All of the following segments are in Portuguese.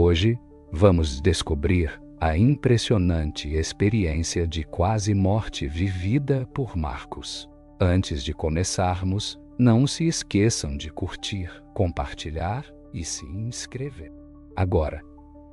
Hoje, vamos descobrir a impressionante experiência de quase morte vivida por Marcos. Antes de começarmos, não se esqueçam de curtir, compartilhar e se inscrever. Agora,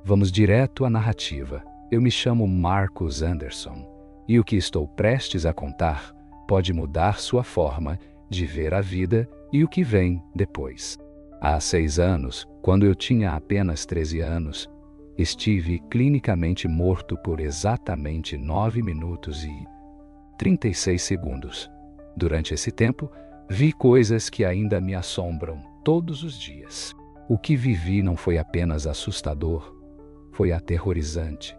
vamos direto à narrativa. Eu me chamo Marcus Anderson e o que estou prestes a contar pode mudar sua forma de ver a vida e o que vem depois. Há 6 anos, quando eu tinha apenas 13 anos, estive clinicamente morto por exatamente 9 minutos e 36 segundos. Durante esse tempo, vi coisas que ainda me assombram todos os dias. O que vivi não foi apenas assustador, foi aterrorizante.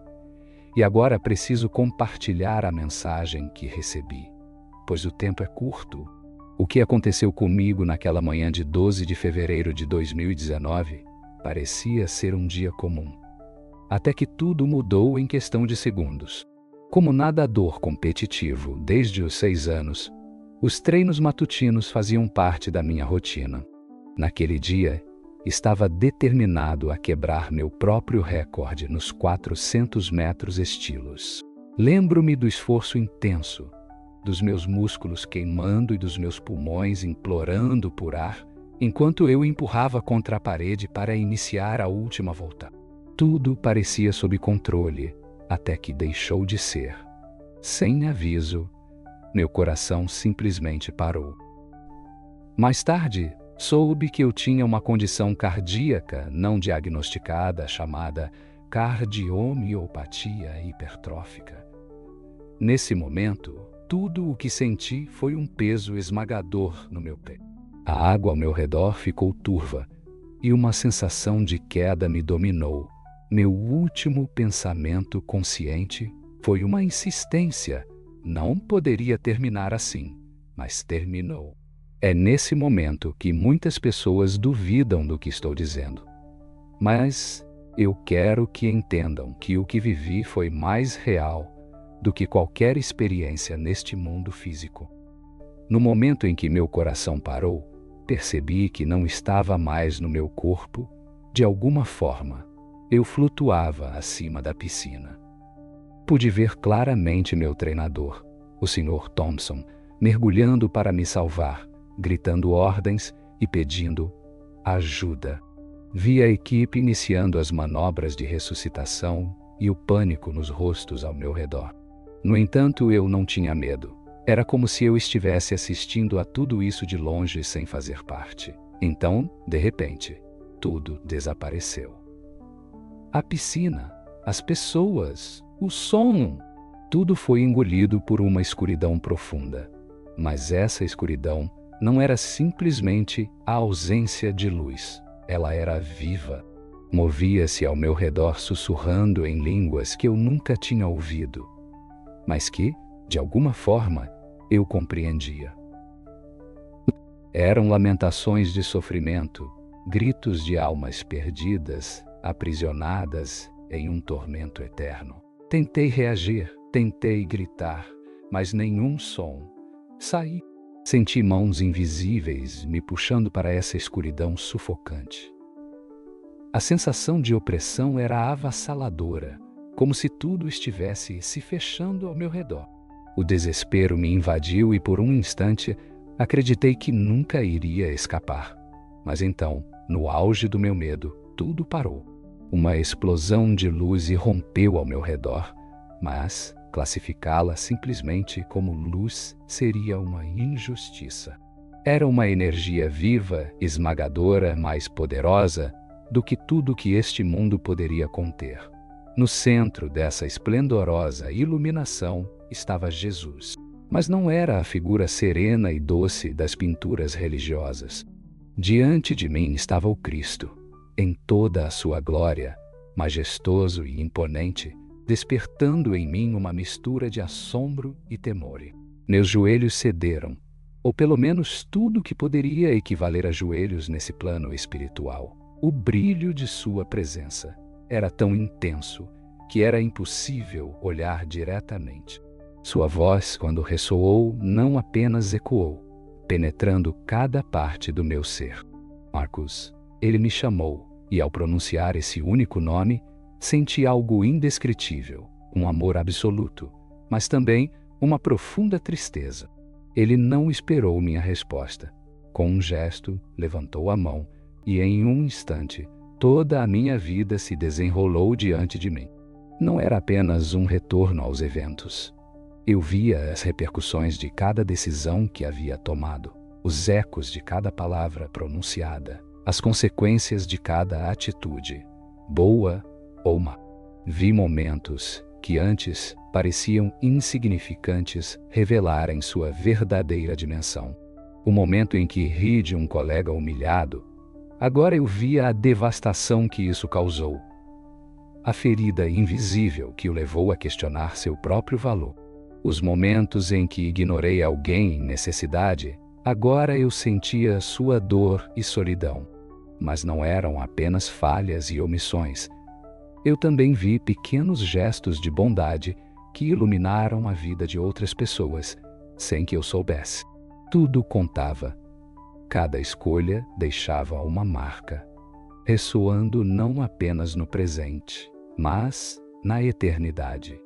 E agora preciso compartilhar a mensagem que recebi, pois o tempo é curto. O que aconteceu comigo naquela manhã de 12 de fevereiro de 2019 parecia ser um dia comum. Até que tudo mudou em questão de segundos. Como nadador competitivo desde os 6 anos, os treinos matutinos faziam parte da minha rotina. Naquele dia, estava determinado a quebrar meu próprio recorde nos 400 metros estilos. Lembro-me do esforço intenso, dos meus músculos queimando e dos meus pulmões implorando por ar, enquanto eu empurrava contra a parede para iniciar a última volta. Tudo parecia sob controle, até que deixou de ser. Sem aviso, meu coração simplesmente parou. Mais tarde, soube que eu tinha uma condição cardíaca não diagnosticada chamada cardiomiopatia hipertrófica. Nesse momento, tudo o que senti foi um peso esmagador no meu peito. A água ao meu redor ficou turva e uma sensação de queda me dominou. Meu último pensamento consciente foi uma insistência. Não poderia terminar assim, mas terminou. É nesse momento que muitas pessoas duvidam do que estou dizendo. Mas eu quero que entendam que o que vivi foi mais real do que qualquer experiência neste mundo físico. No momento em que meu coração parou, percebi que não estava mais no meu corpo. De alguma forma, eu flutuava acima da piscina. Pude ver claramente meu treinador, o Sr. Thompson, mergulhando para me salvar, gritando ordens e pedindo ajuda. Vi a equipe iniciando as manobras de ressuscitação e o pânico nos rostos ao meu redor. No entanto, eu não tinha medo. Era como se eu estivesse assistindo a tudo isso de longe sem fazer parte. Então, de repente, tudo desapareceu. A piscina, as pessoas, o som, tudo foi engolido por uma escuridão profunda. Mas essa escuridão não era simplesmente a ausência de luz. Ela era viva. Movia-se ao meu redor sussurrando em línguas que eu nunca tinha ouvido, mas que, de alguma forma, eu compreendia. Eram lamentações de sofrimento, gritos de almas perdidas, aprisionadas em um tormento eterno. Tentei reagir, tentei gritar, mas nenhum som. Saí. Senti mãos invisíveis me puxando para essa escuridão sufocante. A sensação de opressão era avassaladora, como se tudo estivesse se fechando ao meu redor. O desespero me invadiu e por um instante acreditei que nunca iria escapar. Mas então, no auge do meu medo, tudo parou. Uma explosão de luz irrompeu ao meu redor, mas classificá-la simplesmente como luz seria uma injustiça. Era uma energia viva, esmagadora, mais poderosa do que tudo que este mundo poderia conter. No centro dessa esplendorosa iluminação estava Jesus. Mas não era a figura serena e doce das pinturas religiosas. Diante de mim estava o Cristo, em toda a sua glória, majestoso e imponente, despertando em mim uma mistura de assombro e temor. Meus joelhos cederam, ou pelo menos tudo que poderia equivaler a joelhos nesse plano espiritual. O brilho de sua presença era tão intenso que era impossível olhar diretamente. Sua voz, quando ressoou, não apenas ecoou, penetrando cada parte do meu ser. Marcus, ele me chamou, e ao pronunciar esse único nome, senti algo indescritível, um amor absoluto, mas também uma profunda tristeza. Ele não esperou minha resposta. Com um gesto, levantou a mão e, em um instante, toda a minha vida se desenrolou diante de mim. Não era apenas um retorno aos eventos. Eu via as repercussões de cada decisão que havia tomado, os ecos de cada palavra pronunciada, as consequências de cada atitude, boa ou má. Vi momentos que antes pareciam insignificantes revelarem sua verdadeira dimensão. O momento em que ri de um colega humilhado, agora eu via a devastação que isso causou. A ferida invisível que o levou a questionar seu próprio valor. Os momentos em que ignorei alguém em necessidade, agora eu sentia sua dor e solidão. Mas não eram apenas falhas e omissões. Eu também vi pequenos gestos de bondade que iluminaram a vida de outras pessoas, sem que eu soubesse. Tudo contava. Cada escolha deixava uma marca, ressoando não apenas no presente, mas na eternidade.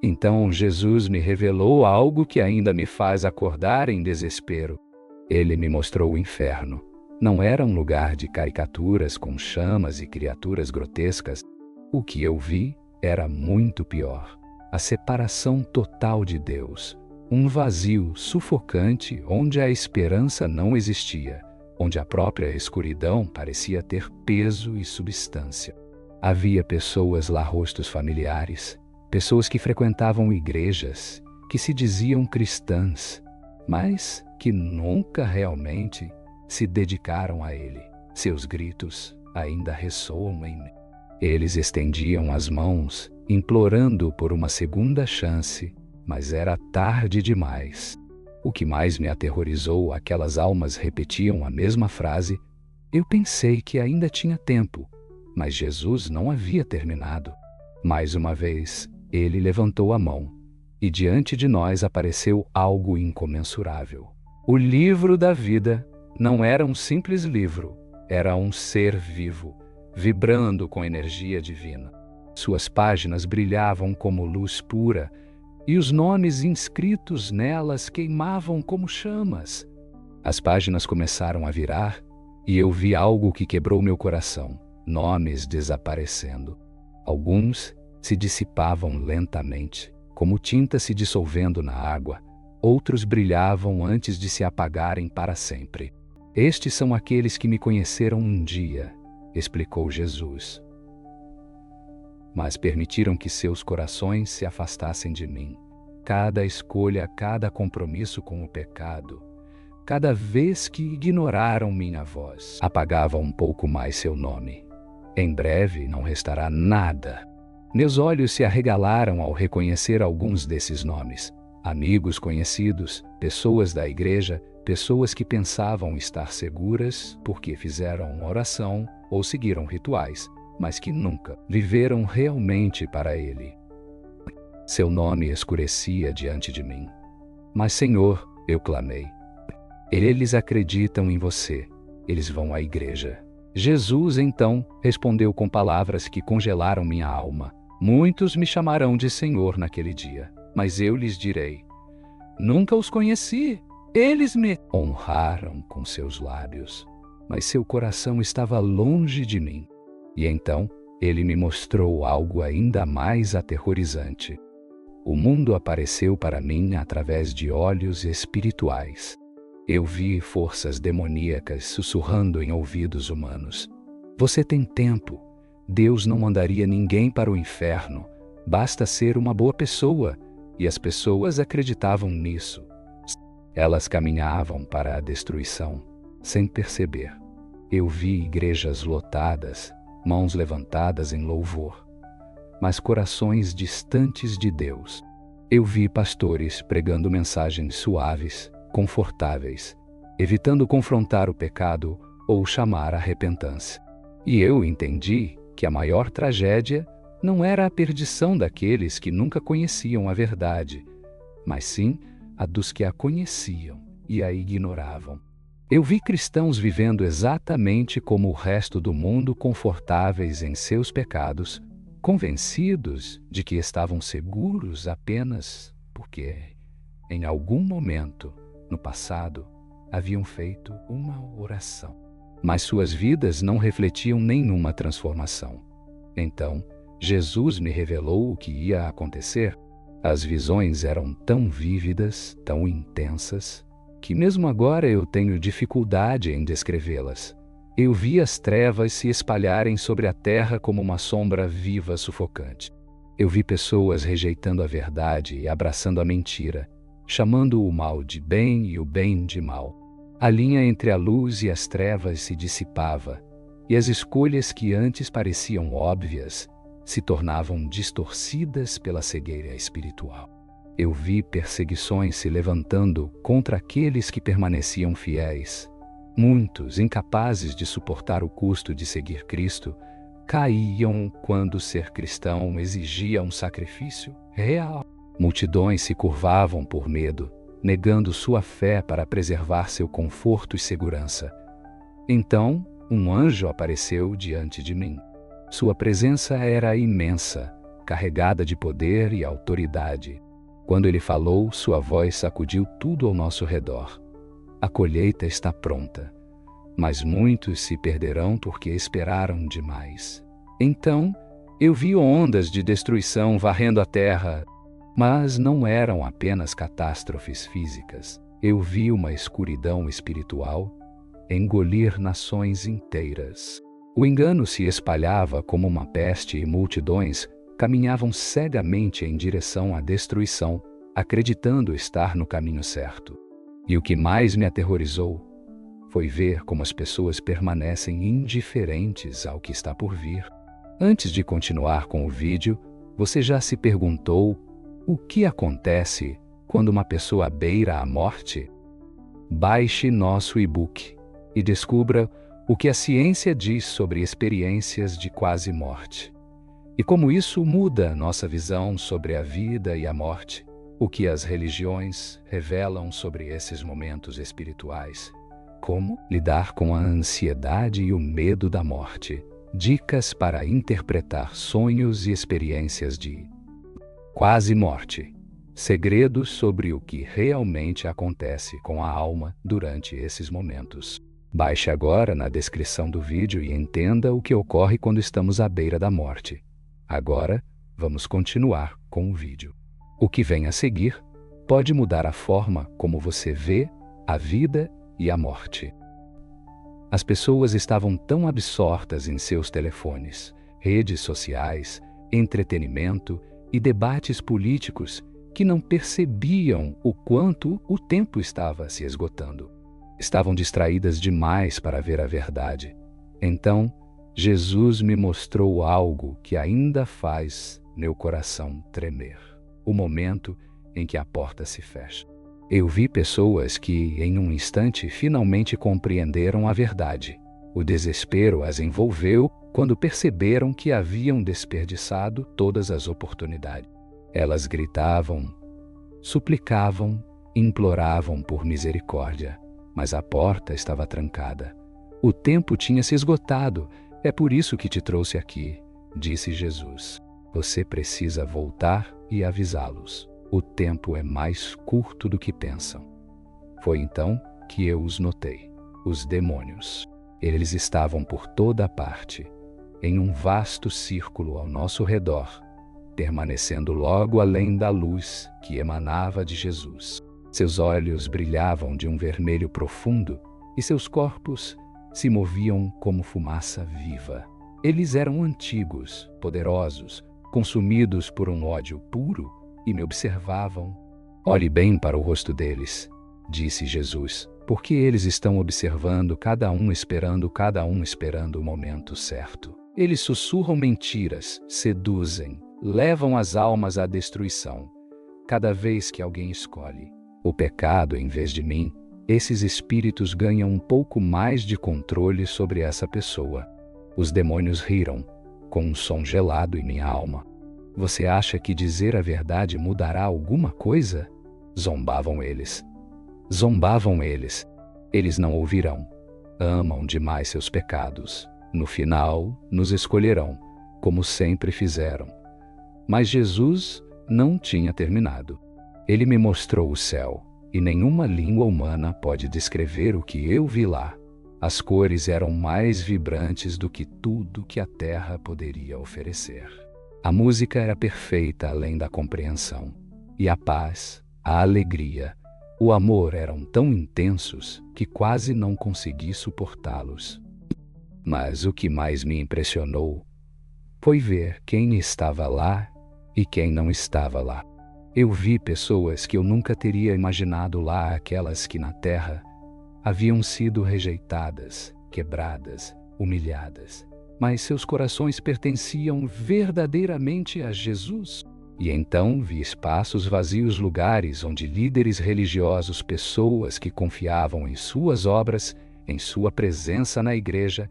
Então Jesus me revelou algo que ainda me faz acordar em desespero. Ele me mostrou o inferno. Não era um lugar de caricaturas com chamas e criaturas grotescas. O que eu vi era muito pior. A separação total de Deus. Um vazio sufocante onde a esperança não existia, onde a própria escuridão parecia ter peso e substância. Havia pessoas lá, rostos familiares, pessoas que frequentavam igrejas, que se diziam cristãs, mas que nunca realmente se dedicaram a Ele. Seus gritos ainda ressoam em mim. Eles estendiam as mãos, implorando por uma segunda chance, mas era tarde demais. O que mais me aterrorizou, aquelas almas repetiam a mesma frase. Eu pensei que ainda tinha tempo, mas Jesus não havia terminado. Mais uma vez, ele levantou a mão, e diante de nós apareceu algo incomensurável. O livro da vida não era um simples livro, era um ser vivo, vibrando com energia divina. Suas páginas brilhavam como luz pura, e os nomes inscritos nelas queimavam como chamas. As páginas começaram a virar, e eu vi algo que quebrou meu coração: nomes desaparecendo. Alguns se dissipavam lentamente, como tinta se dissolvendo na água. Outros brilhavam antes de se apagarem para sempre. Estes são aqueles que me conheceram um dia, explicou Jesus. Mas permitiram que seus corações se afastassem de mim. Cada escolha, cada compromisso com o pecado, cada vez que ignoraram minha voz, apagava um pouco mais seu nome. Em breve não restará nada. Meus olhos se arregalaram ao reconhecer alguns desses nomes. Amigos conhecidos, pessoas da igreja, pessoas que pensavam estar seguras porque fizeram oração ou seguiram rituais, mas que nunca viveram realmente para Ele. Seu nome escurecia diante de mim. Mas, Senhor, eu clamei, eles acreditam em você, eles vão à igreja. Jesus, então, respondeu com palavras que congelaram minha alma. Muitos me chamarão de Senhor naquele dia, mas eu lhes direi, nunca os conheci. Eles me honraram com seus lábios, mas seu coração estava longe de mim. E então, ele me mostrou algo ainda mais aterrorizante. O mundo apareceu para mim através de olhos espirituais. Eu vi forças demoníacas sussurrando em ouvidos humanos. Você tem tempo. Deus não mandaria ninguém para o inferno. Basta ser uma boa pessoa. E as pessoas acreditavam nisso. Elas caminhavam para a destruição, sem perceber. Eu vi igrejas lotadas, mãos levantadas em louvor, mas corações distantes de Deus. Eu vi pastores pregando mensagens suaves, confortáveis, evitando confrontar o pecado ou chamar a repentância. E eu entendi que a maior tragédia não era a perdição daqueles que nunca conheciam a verdade, mas sim a dos que a conheciam e a ignoravam. Eu vi cristãos vivendo exatamente como o resto do mundo, confortáveis em seus pecados, convencidos de que estavam seguros apenas porque, em algum momento, no passado, haviam feito uma oração. Mas suas vidas não refletiam nenhuma transformação. Então, Jesus me revelou o que ia acontecer. As visões eram tão vívidas, tão intensas, que mesmo agora eu tenho dificuldade em descrevê-las. Eu vi as trevas se espalharem sobre a terra como uma sombra viva sufocante. Eu vi pessoas rejeitando a verdade e abraçando a mentira, chamando o mal de bem e o bem de mal. A linha entre a luz e as trevas se dissipava, e as escolhas que antes pareciam óbvias se tornavam distorcidas pela cegueira espiritual. Eu vi perseguições se levantando contra aqueles que permaneciam fiéis. Muitos, incapazes de suportar o custo de seguir Cristo, caíam quando ser cristão exigia um sacrifício real. Multidões se curvavam por medo, negando sua fé para preservar seu conforto e segurança. Então, um anjo apareceu diante de mim. Sua presença era imensa, carregada de poder e autoridade. Quando ele falou, sua voz sacudiu tudo ao nosso redor. A colheita está pronta, mas muitos se perderão porque esperaram demais. Então, eu vi ondas de destruição varrendo a terra, mas não eram apenas catástrofes físicas. Eu vi uma escuridão espiritual engolir nações inteiras. O engano se espalhava como uma peste e multidões caminhavam cegamente em direção à destruição, acreditando estar no caminho certo. E o que mais me aterrorizou foi ver como as pessoas permanecem indiferentes ao que está por vir. Antes de continuar com o vídeo, você já se perguntou o que acontece quando uma pessoa beira a morte? Baixe nosso e-book e descubra o que a ciência diz sobre experiências de quase morte. E como isso muda nossa visão sobre a vida e a morte, o que as religiões revelam sobre esses momentos espirituais, como lidar com a ansiedade e o medo da morte, dicas para interpretar sonhos e experiências de quase morte, segredos sobre o que realmente acontece com a alma durante esses momentos. Baixe agora na descrição do vídeo e entenda o que ocorre quando estamos à beira da morte. Agora, vamos continuar com o vídeo. O que vem a seguir pode mudar a forma como você vê a vida e a morte. As pessoas estavam tão absortas em seus telefones, redes sociais, entretenimento e debates políticos que não percebiam o quanto o tempo estava se esgotando. Estavam distraídas demais para ver a verdade. Então, Jesus me mostrou algo que ainda faz meu coração tremer. O momento em que a porta se fecha. Eu vi pessoas que, em um instante, finalmente compreenderam a verdade. O desespero as envolveu quando perceberam que haviam desperdiçado todas as oportunidades. Elas gritavam, suplicavam, imploravam por misericórdia, mas a porta estava trancada. O tempo tinha se esgotado. É por isso que te trouxe aqui, disse Jesus. Você precisa voltar e avisá-los. O tempo é mais curto do que pensam. Foi então que eu os notei. Os demônios. Eles estavam por toda parte, em um vasto círculo ao nosso redor, permanecendo logo além da luz que emanava de Jesus. Seus olhos brilhavam de um vermelho profundo e seus corpos se moviam como fumaça viva. Eles eram antigos, poderosos, consumidos por um ódio puro e me observavam. Olhe bem para o rosto deles, disse Jesus, porque eles estão observando cada um esperando o momento certo. Eles sussurram mentiras, seduzem, levam as almas à destruição. Cada vez que alguém escolhe o pecado em vez de mim, esses espíritos ganham um pouco mais de controle sobre essa pessoa. Os demônios riram, com um som gelado em minha alma. Você acha que dizer a verdade mudará alguma coisa? Zombavam eles. Eles não ouvirão. Amam demais seus pecados. No final, nos escolherão, como sempre fizeram. Mas Jesus não tinha terminado. Ele me mostrou o céu, e nenhuma língua humana pode descrever o que eu vi lá. As cores eram mais vibrantes do que tudo que a terra poderia oferecer. A música era perfeita além da compreensão. E a paz, a alegria, o amor eram tão intensos que quase não consegui suportá-los. Mas o que mais me impressionou foi ver quem estava lá e quem não estava lá. Eu vi pessoas que eu nunca teria imaginado lá, aquelas que na terra haviam sido rejeitadas, quebradas, humilhadas, mas seus corações pertenciam verdadeiramente a Jesus. E então vi espaços vazios, lugares onde líderes religiosos, pessoas que confiavam em suas obras, em sua presença na igreja,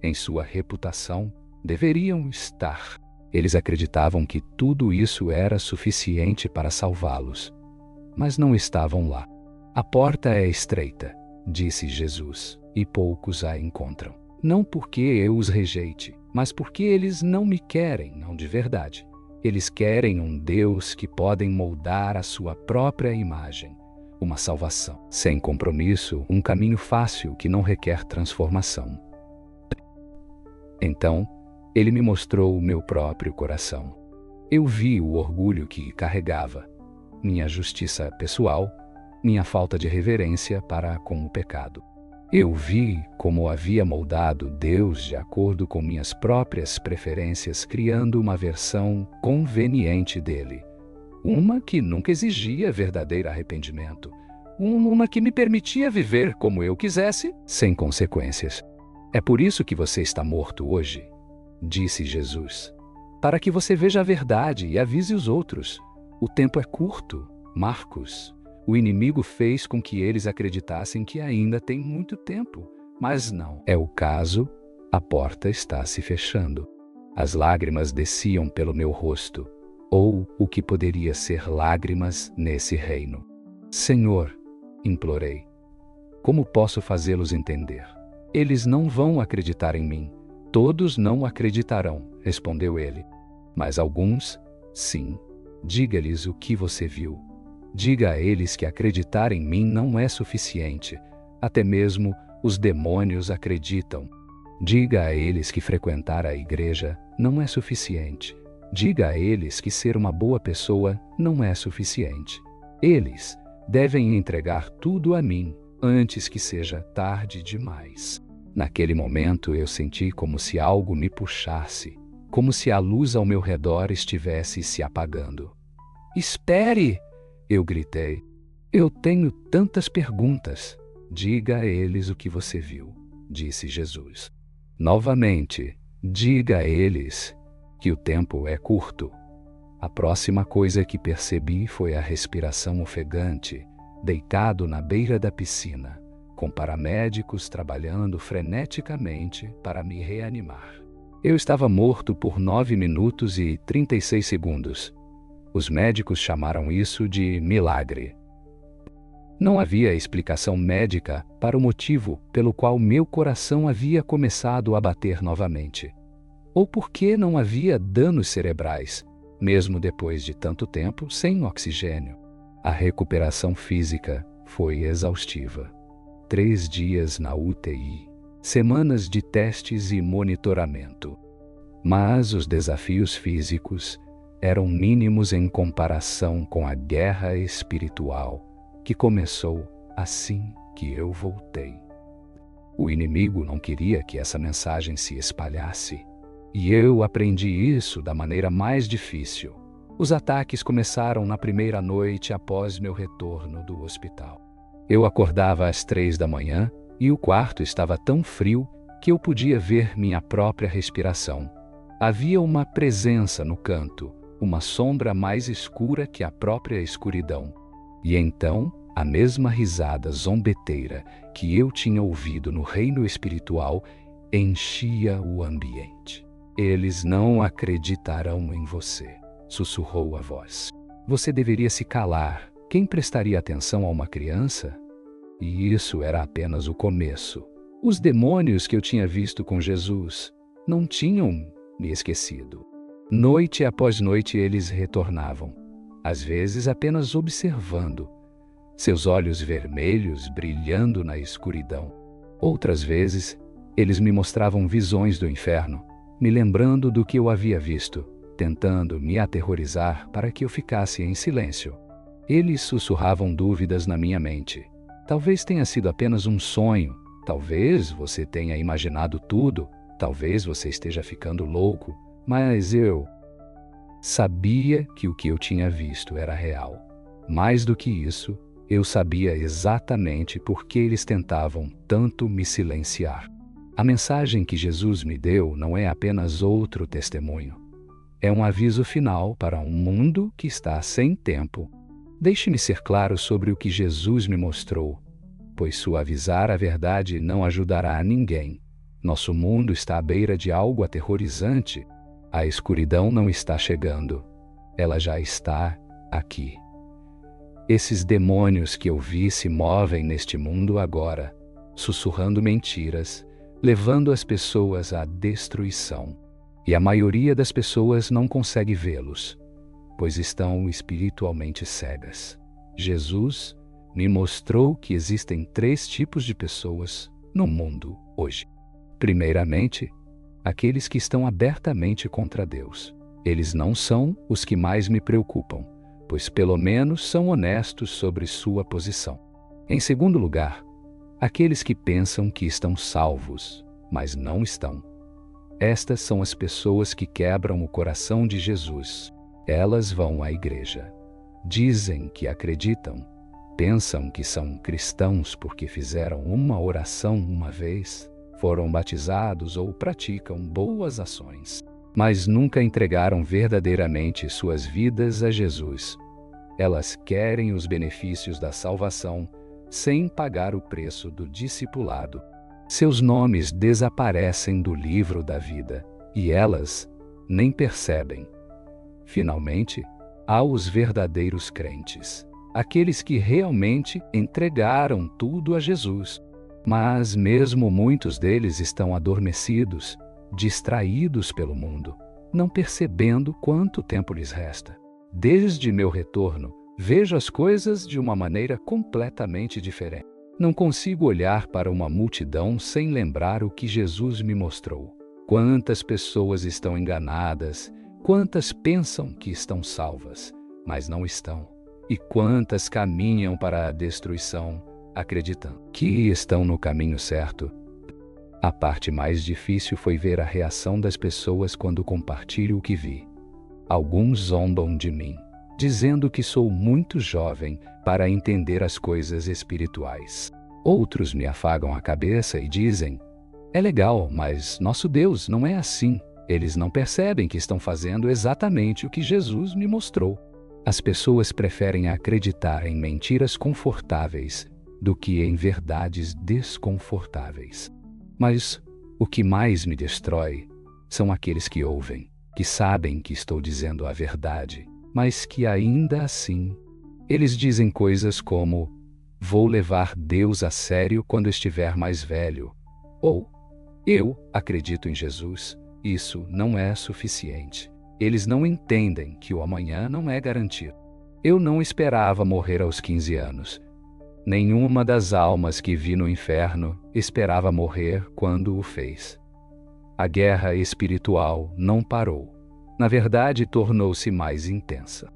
em sua reputação, deveriam estar. Eles acreditavam que tudo isso era suficiente para salvá-los, mas não estavam lá. A porta é estreita, disse Jesus, e poucos a encontram. Não porque eu os rejeite, mas porque eles não me querem, não de verdade. Eles querem um Deus que podem moldar a sua própria imagem, uma salvação sem compromisso, um caminho fácil que não requer transformação. Então, ele me mostrou o meu próprio coração. Eu vi o orgulho que carregava, minha justiça pessoal, minha falta de reverência para com o pecado. Eu vi como havia moldado Deus de acordo com minhas próprias preferências, criando uma versão conveniente dele. Uma que nunca exigia verdadeiro arrependimento. Uma que me permitia viver como eu quisesse, sem consequências. É por isso que você está morto hoje, disse Jesus. Para que você veja a verdade e avise os outros. O tempo é curto, Marcos. O inimigo fez com que eles acreditassem que ainda tem muito tempo, mas não é o caso. A porta está se fechando. As lágrimas desciam pelo meu rosto, ou o que poderia ser lágrimas nesse reino. Senhor, implorei, como posso fazê-los entender? Eles não vão acreditar em mim. Todos não acreditarão, respondeu ele. Mas alguns, sim. Diga-lhes o que você viu. Diga a eles que acreditar em mim não é suficiente. Até mesmo os demônios acreditam. Diga a eles que frequentar a igreja não é suficiente. Diga a eles que ser uma boa pessoa não é suficiente. Eles devem entregar tudo a mim antes que seja tarde demais. Naquele momento eu senti como se algo me puxasse, como se a luz ao meu redor estivesse se apagando. Espere! Eu gritei. Eu tenho tantas perguntas. Diga a eles o que você viu, disse Jesus. Novamente, diga a eles que o tempo é curto. A próxima coisa que percebi foi a respiração ofegante, deitado na beira da piscina, com paramédicos trabalhando freneticamente para me reanimar. Eu estava morto por 9 minutos e 36 segundos. Os médicos chamaram isso de milagre. Não havia explicação médica para o motivo pelo qual meu coração havia começado a bater novamente. Ou porque não havia danos cerebrais, mesmo depois de tanto tempo sem oxigênio. A recuperação física foi exaustiva. 3 dias na UTI, semanas de testes e monitoramento. Mas os desafios físicos eram mínimos em comparação com a guerra espiritual que começou assim que eu voltei. O inimigo não queria que essa mensagem se espalhasse, e eu aprendi isso da maneira mais difícil. Os ataques começaram na primeira noite após meu retorno do hospital. Eu acordava às 3 da manhã e o quarto estava tão frio que eu podia ver minha própria respiração. Havia uma presença no canto, uma sombra mais escura que a própria escuridão. E então, a mesma risada zombeteira que eu tinha ouvido no reino espiritual enchia o ambiente. Eles não acreditarão em você, sussurrou a voz. Você deveria se calar. Quem prestaria atenção a uma criança? E isso era apenas o começo. Os demônios que eu tinha visto com Jesus não tinham me esquecido. Noite após noite eles retornavam, às vezes apenas observando, seus olhos vermelhos brilhando na escuridão. Outras vezes, eles me mostravam visões do inferno, me lembrando do que eu havia visto, tentando me aterrorizar para que eu ficasse em silêncio. Eles sussurravam dúvidas na minha mente. Talvez tenha sido apenas um sonho, talvez você tenha imaginado tudo, talvez você esteja ficando louco, mas eu sabia que o que eu tinha visto era real. Mais do que isso, eu sabia exatamente por que eles tentavam tanto me silenciar. A mensagem que Jesus me deu não é apenas outro testemunho. É um aviso final para um mundo que está sem tempo. Deixe-me ser claro sobre o que Jesus me mostrou, pois suavizar a verdade não ajudará a ninguém. Nosso mundo está à beira de algo aterrorizante. A escuridão não está chegando. Ela já está aqui. Esses demônios que eu vi se movem neste mundo agora, sussurrando mentiras, levando as pessoas à destruição. E a maioria das pessoas não consegue vê-los, pois estão espiritualmente cegas. Jesus me mostrou que existem 3 tipos de pessoas no mundo hoje. Primeiramente, aqueles que estão abertamente contra Deus. Eles não são os que mais me preocupam, pois pelo menos são honestos sobre sua posição. Em segundo lugar, aqueles que pensam que estão salvos, mas não estão. Estas são as pessoas que quebram o coração de Jesus. Elas vão à igreja, dizem que acreditam, pensam que são cristãos porque fizeram uma oração uma vez, foram batizados ou praticam boas ações, mas nunca entregaram verdadeiramente suas vidas a Jesus. Elas querem os benefícios da salvação sem pagar o preço do discipulado. Seus nomes desaparecem do livro da vida e elas nem percebem. Finalmente, há os verdadeiros crentes, aqueles que realmente entregaram tudo a Jesus. Mas mesmo muitos deles estão adormecidos, distraídos pelo mundo, não percebendo quanto tempo lhes resta. Desde meu retorno, vejo as coisas de uma maneira completamente diferente. Não consigo olhar para uma multidão sem lembrar o que Jesus me mostrou. Quantas pessoas estão enganadas, quantas pensam que estão salvas, mas não estão, e quantas caminham para a destruição, acreditando que estão no caminho certo. A parte mais difícil foi ver a reação das pessoas quando compartilho o que vi. Alguns zombam de mim, dizendo que sou muito jovem para entender as coisas espirituais. Outros me afagam a cabeça e dizem: é legal, mas nosso Deus não é assim. Eles não percebem que estão fazendo exatamente o que Jesus me mostrou. As pessoas preferem acreditar em mentiras confortáveis do que em verdades desconfortáveis. Mas o que mais me destrói são aqueles que ouvem, que sabem que estou dizendo a verdade, mas que ainda assim, eles dizem coisas como: vou levar Deus a sério quando estiver mais velho, ou eu acredito em Jesus. Isso não é suficiente. Eles não entendem que o amanhã não é garantido. Eu não esperava morrer aos 15 anos. Nenhuma das almas que vi no inferno esperava morrer quando o fez. A guerra espiritual não parou. Na verdade, tornou-se mais intensa.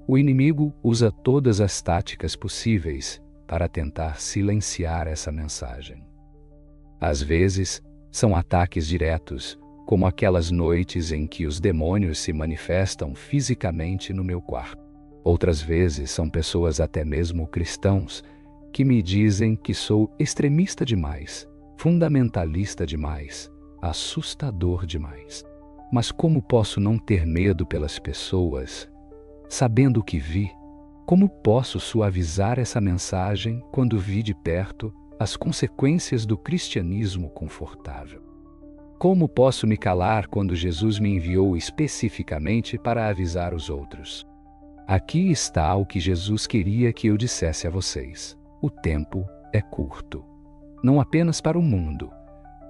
O inimigo usa todas as táticas possíveis para tentar silenciar essa mensagem. Às vezes, são ataques diretos, como aquelas noites em que os demônios se manifestam fisicamente no meu quarto. Outras vezes são pessoas, até mesmo cristãos, que me dizem que sou extremista demais, fundamentalista demais, assustador demais. Mas como posso não ter medo pelas pessoas, sabendo o que vi? Como posso suavizar essa mensagem quando vi de perto as consequências do cristianismo confortável? Como posso me calar quando Jesus me enviou especificamente para avisar os outros? Aqui está o que Jesus queria que eu dissesse a vocês: o tempo é curto, não apenas para o mundo,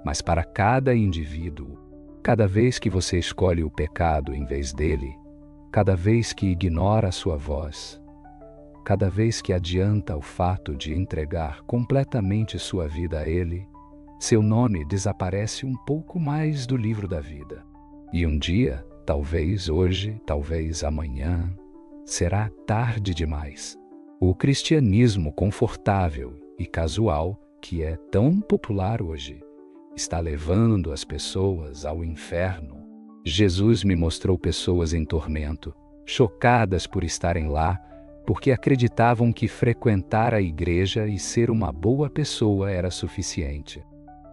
mas para cada indivíduo. Cada vez que você escolhe o pecado em vez dele, cada vez que ignora a sua voz, cada vez que adianta o fato de entregar completamente sua vida a ele, seu nome desaparece um pouco mais do livro da vida. E um dia, talvez hoje, talvez amanhã, será tarde demais. O cristianismo confortável e casual, que é tão popular hoje, está levando as pessoas ao inferno. Jesus me mostrou pessoas em tormento, chocadas por estarem lá, porque acreditavam que frequentar a igreja e ser uma boa pessoa era suficiente.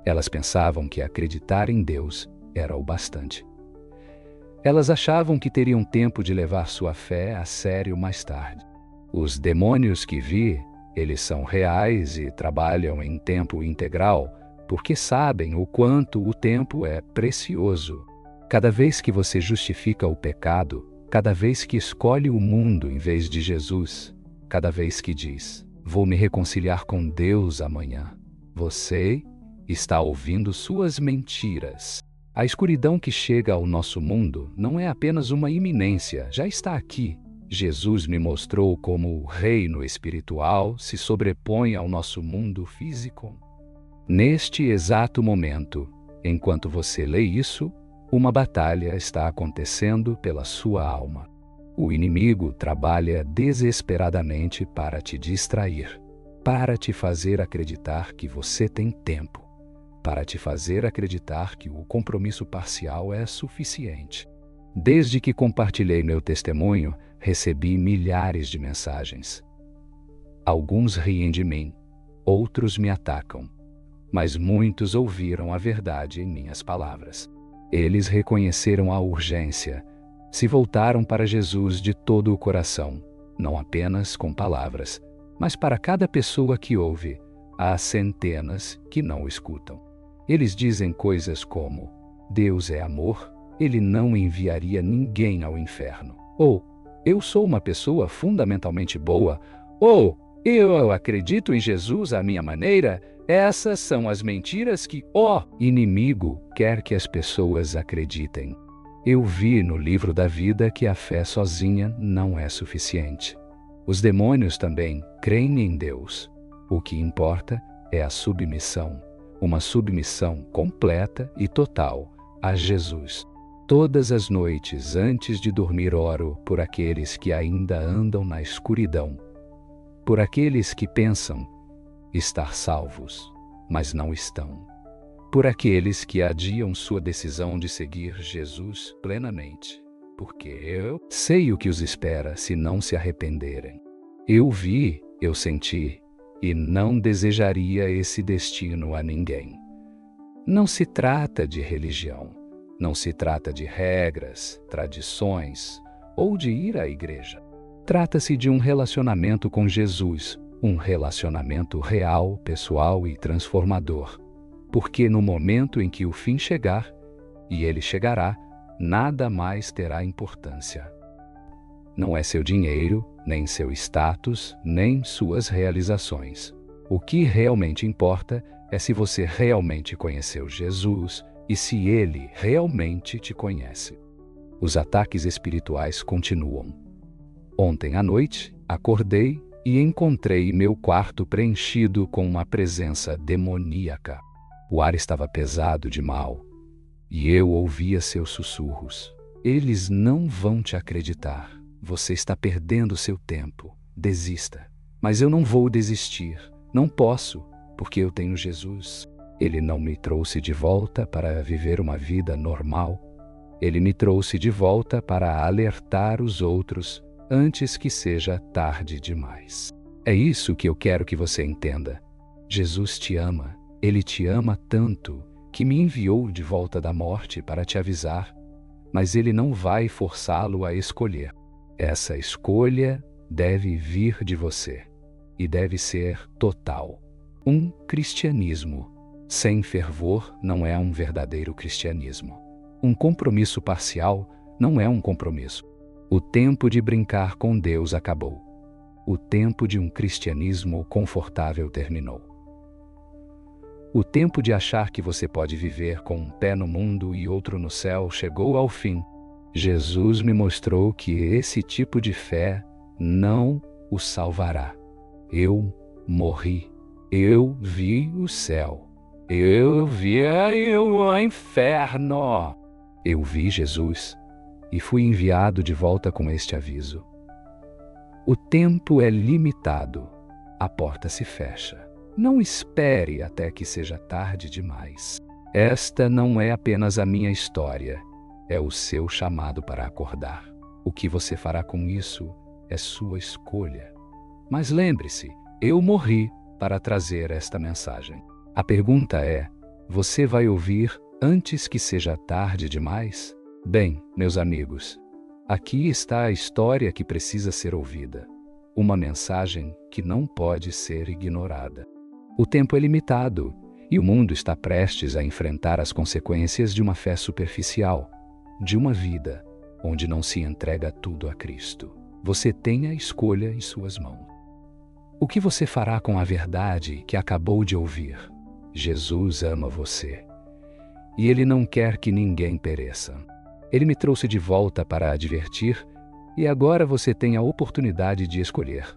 Elas pensavam que acreditar em Deus era o bastante. Elas achavam que teriam tempo de levar sua fé a sério mais tarde. Os demônios que vi, eles são reais e trabalham em tempo integral, porque sabem o quanto o tempo é precioso. Cada vez que você justifica o pecado, cada vez que escolhe o mundo em vez de Jesus, cada vez que diz, vou me reconciliar com Deus amanhã, você está ouvindo suas mentiras. A escuridão que chega ao nosso mundo não é apenas uma iminência, já está aqui. Jesus me mostrou como o reino espiritual se sobrepõe ao nosso mundo físico. Neste exato momento, enquanto você lê isso, uma batalha está acontecendo pela sua alma. O inimigo trabalha desesperadamente para te distrair, para te fazer acreditar que você tem tempo, para te fazer acreditar que o compromisso parcial é suficiente. Desde que compartilhei meu testemunho, recebi milhares de mensagens. Alguns riem de mim, outros me atacam, mas muitos ouviram a verdade em minhas palavras. Eles reconheceram a urgência, se voltaram para Jesus de todo o coração, não apenas com palavras, mas para cada pessoa que ouve, há centenas que não o escutam. Eles dizem coisas como, Deus é amor, Ele não enviaria ninguém ao inferno. Ou, eu sou uma pessoa fundamentalmente boa. Ou, eu acredito em Jesus à minha maneira. Essas são as mentiras que o inimigo quer que as pessoas acreditem. Eu vi no livro da vida que a fé sozinha não é suficiente. Os demônios também creem em Deus. O que importa é a submissão, uma submissão completa e total a Jesus. Todas as noites antes de dormir oro por aqueles que ainda andam na escuridão, por aqueles que pensam estar salvos, mas não estão, por aqueles que adiam sua decisão de seguir Jesus plenamente, porque eu sei o que os espera se não se arrependerem. Eu vi, eu senti, e não desejaria esse destino a ninguém. Não se trata de religião, não se trata de regras, tradições ou de ir à igreja. Trata-se de um relacionamento com Jesus, um relacionamento real, pessoal e transformador. Porque no momento em que o fim chegar, e ele chegará, nada mais terá importância. Não é seu dinheiro, nem seu status, nem suas realizações. O que realmente importa é se você realmente conheceu Jesus e se ele realmente te conhece. Os ataques espirituais continuam. Ontem à noite, acordei e encontrei meu quarto preenchido com uma presença demoníaca. O ar estava pesado de mal, e eu ouvia seus sussurros. Eles não vão te acreditar. Você está perdendo seu tempo. Desista. Mas eu não vou desistir. Não posso, porque eu tenho Jesus. Ele não me trouxe de volta para viver uma vida normal. Ele me trouxe de volta para alertar os outros antes que seja tarde demais. É isso que eu quero que você entenda. Jesus te ama. Ele te ama tanto que me enviou de volta da morte para te avisar, mas ele não vai forçá-lo a escolher. Essa escolha deve vir de você e deve ser total. Um cristianismo sem fervor não é um verdadeiro cristianismo. Um compromisso parcial não é um compromisso. O tempo de brincar com Deus acabou. O tempo de um cristianismo confortável terminou. O tempo de achar que você pode viver com um pé no mundo e outro no céu chegou ao fim. Jesus me mostrou que esse tipo de fé não o salvará. Eu morri. Eu vi o céu. Eu vi o inferno. Eu vi Jesus e fui enviado de volta com este aviso. O tempo é limitado. A porta se fecha. Não espere até que seja tarde demais. Esta não é apenas a minha história, é o seu chamado para acordar. O que você fará com isso é sua escolha. Mas lembre-se, eu morri para trazer esta mensagem. A pergunta é: você vai ouvir antes que seja tarde demais? Bem, meus amigos, aqui está a história que precisa ser ouvida. Uma mensagem que não pode ser ignorada. O tempo é limitado e o mundo está prestes a enfrentar as consequências de uma fé superficial, de uma vida onde não se entrega tudo a Cristo. Você tem a escolha em suas mãos. O que você fará com a verdade que acabou de ouvir? Jesus ama você e Ele não quer que ninguém pereça. Ele me trouxe de volta para advertir e agora você tem a oportunidade de escolher.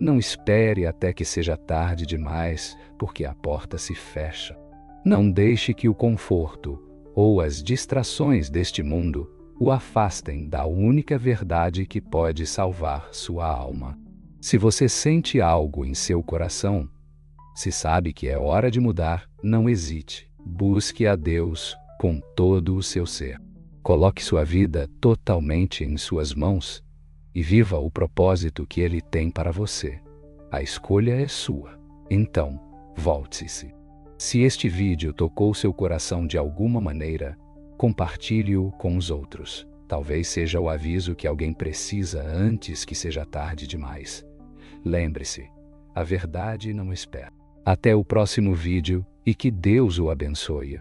Não espere até que seja tarde demais, porque a porta se fecha. Não deixe que o conforto ou as distrações deste mundo o afastem da única verdade que pode salvar sua alma. Se você sente algo em seu coração, se sabe que é hora de mudar, não hesite. Busque a Deus com todo o seu ser. Coloque sua vida totalmente em suas mãos e viva o propósito que Ele tem para você. A escolha é sua. Então, volte-se. Se este vídeo tocou seu coração de alguma maneira, compartilhe-o com os outros. Talvez seja o aviso que alguém precisa antes que seja tarde demais. Lembre-se, a verdade não espera. Até o próximo vídeo e que Deus o abençoe.